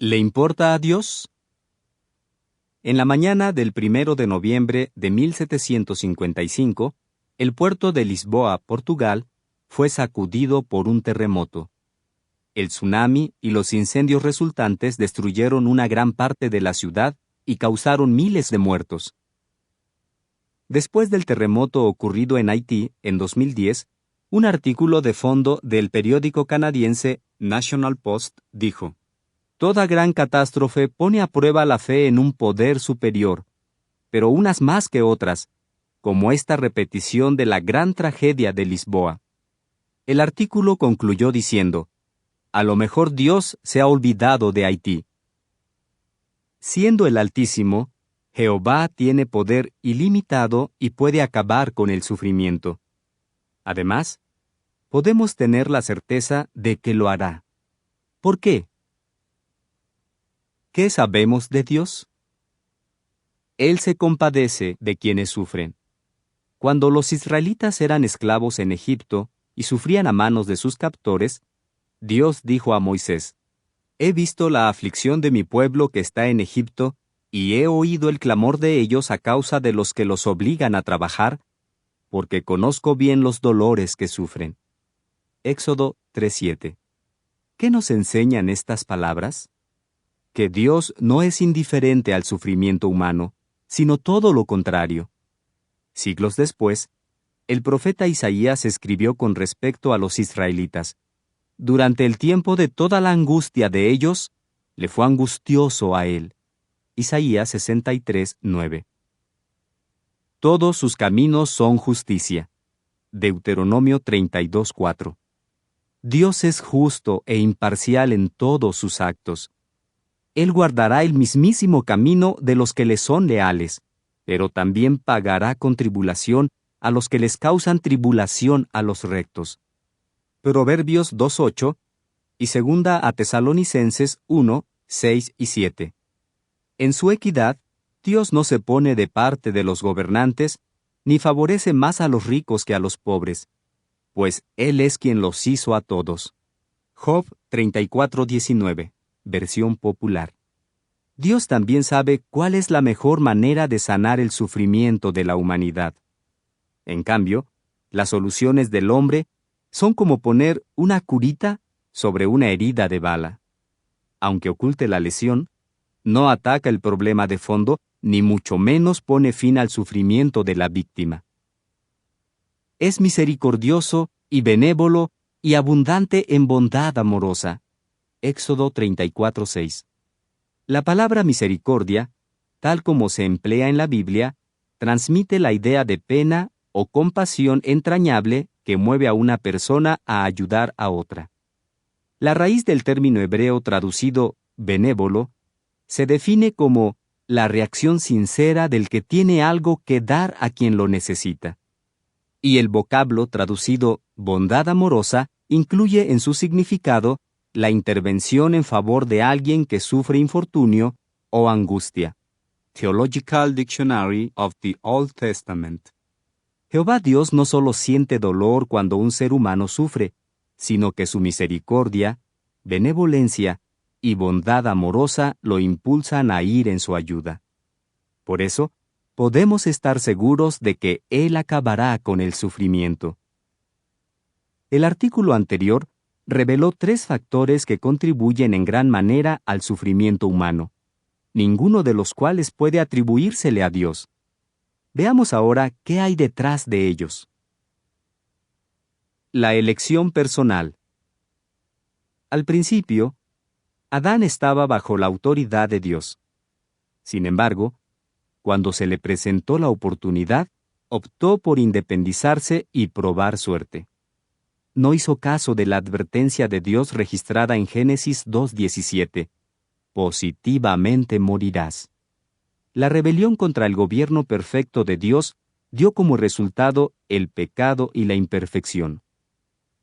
¿Le importa a Dios? En la mañana del 1 de noviembre de 1755, el puerto de Lisboa, Portugal, fue sacudido por un terremoto. El tsunami y los incendios resultantes destruyeron una gran parte de la ciudad y causaron miles de muertos. Después del terremoto ocurrido en Haití en 2010, un artículo de fondo del periódico canadiense National Post dijo: "Toda gran catástrofe pone a prueba la fe en un poder superior, pero unas más que otras, como esta repetición de la gran tragedia de Lisboa". El artículo concluyó diciendo: "A lo mejor Dios se ha olvidado de Haití". Siendo el Altísimo, Jehová tiene poder ilimitado y puede acabar con el sufrimiento. Además, podemos tener la certeza de que lo hará. ¿Por qué? ¿Qué sabemos de Dios? Él se compadece de quienes sufren. Cuando los israelitas eran esclavos en Egipto y sufrían a manos de sus captores, Dios dijo a Moisés: "He visto la aflicción de mi pueblo que está en Egipto, y he oído el clamor de ellos a causa de los que los obligan a trabajar, porque conozco bien los dolores que sufren". Éxodo 3:7. ¿Qué nos enseñan estas palabras? Que Dios no es indiferente al sufrimiento humano, sino todo lo contrario. Siglos después, el profeta Isaías escribió con respecto a los israelitas: "Durante el tiempo de toda la angustia de ellos, le fue angustioso a él". Isaías 63:9. Todos sus caminos son justicia. Deuteronomio 32:4. Dios es justo e imparcial en todos sus actos. Él guardará el mismísimo camino de los que le son leales, pero también pagará con tribulación a los que les causan tribulación a los rectos. Proverbios 2:8 y 2 a Tesalonicenses 1:6 y 7. En su equidad, Dios no se pone de parte de los gobernantes, ni favorece más a los ricos que a los pobres, pues Él es quien los hizo a todos. Job 34:19, versión popular. Dios también sabe cuál es la mejor manera de sanar el sufrimiento de la humanidad. En cambio, las soluciones del hombre son como poner una curita sobre una herida de bala. Aunque oculte la lesión, no ataca el problema de fondo, ni mucho menos pone fin al sufrimiento de la víctima. Es misericordioso y benévolo y abundante en bondad amorosa. Éxodo 34:6. La palabra misericordia, tal como se emplea en la Biblia, transmite la idea de pena o compasión entrañable que mueve a una persona a ayudar a otra. La raíz del término hebreo traducido benévolo se define como la reacción sincera del que tiene algo que dar a quien lo necesita. Y el vocablo traducido bondad amorosa incluye en su significado la intervención en favor de alguien que sufre infortunio o angustia. Theological Dictionary of the Old Testament. Jehová Dios no solo siente dolor cuando un ser humano sufre, sino que su misericordia, benevolencia y bondad amorosa lo impulsan a ir en su ayuda. Por eso, podemos estar seguros de que Él acabará con el sufrimiento. El artículo anterior reveló 3 factores que contribuyen en gran manera al sufrimiento humano, ninguno de los cuales puede atribuírsele a Dios. Veamos ahora qué hay detrás de ellos. La elección personal. Al principio, Adán estaba bajo la autoridad de Dios. Sin embargo, cuando se le presentó la oportunidad, optó por independizarse y probar suerte. No hizo caso de la advertencia de Dios registrada en Génesis 2:17. Positivamente morirás. La rebelión contra el gobierno perfecto de Dios dio como resultado el pecado y la imperfección.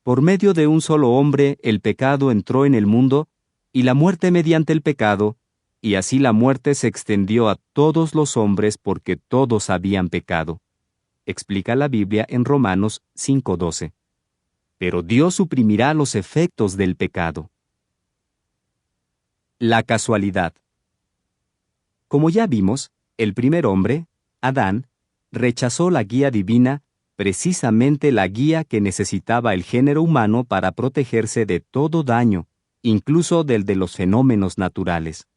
Por medio de un solo hombre, el pecado entró en el mundo, y la muerte mediante el pecado, y así la muerte se extendió a todos los hombres porque todos habían pecado. Explica la Biblia en Romanos 5:12. Pero Dios suprimirá los efectos del pecado. La casualidad. Como ya vimos, el primer hombre, Adán, rechazó la guía divina, precisamente la guía que necesitaba el género humano para protegerse de todo daño, incluso del de los fenómenos naturales.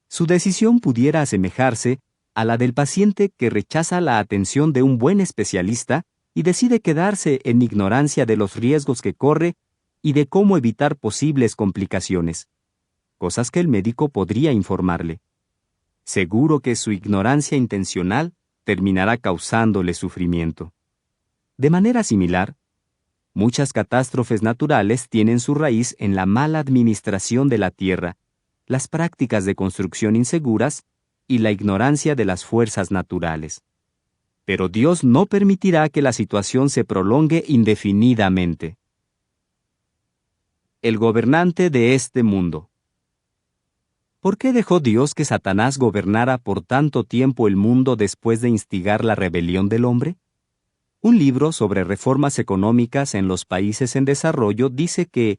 Su decisión pudiera asemejarse a la del paciente que rechaza la atención de un buen especialista y decide quedarse en ignorancia de los riesgos que corre y de cómo evitar posibles complicaciones, cosas que el médico podría informarle. Seguro que su ignorancia intencional terminará causándole sufrimiento. De manera similar, muchas catástrofes naturales tienen su raíz en la mala administración de la tierra, las prácticas de construcción inseguras y la ignorancia de las fuerzas naturales. Pero Dios no permitirá que la situación se prolongue indefinidamente. El gobernante de este mundo. ¿Por qué dejó Dios que Satanás gobernara por tanto tiempo el mundo después de instigar la rebelión del hombre? Un libro sobre reformas económicas en los países en desarrollo dice que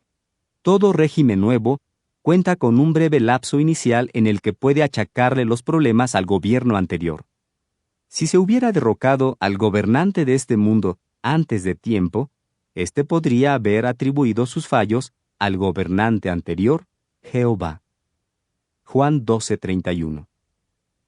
todo régimen nuevo cuenta con un breve lapso inicial en el que puede achacarle los problemas al gobierno anterior. Si se hubiera derrocado al gobernante de este mundo antes de tiempo, éste podría haber atribuido sus fallos al gobernante anterior, Jehová. Juan 12:31.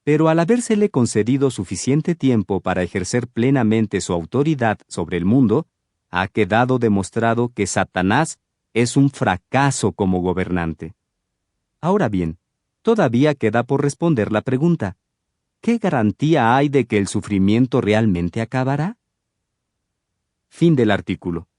Pero al habérsele concedido suficiente tiempo para ejercer plenamente su autoridad sobre el mundo, ha quedado demostrado que Satanás es un fracaso como gobernante. Ahora bien, todavía queda por responder la pregunta: ¿qué garantía hay de que el sufrimiento realmente acabará? Fin del artículo.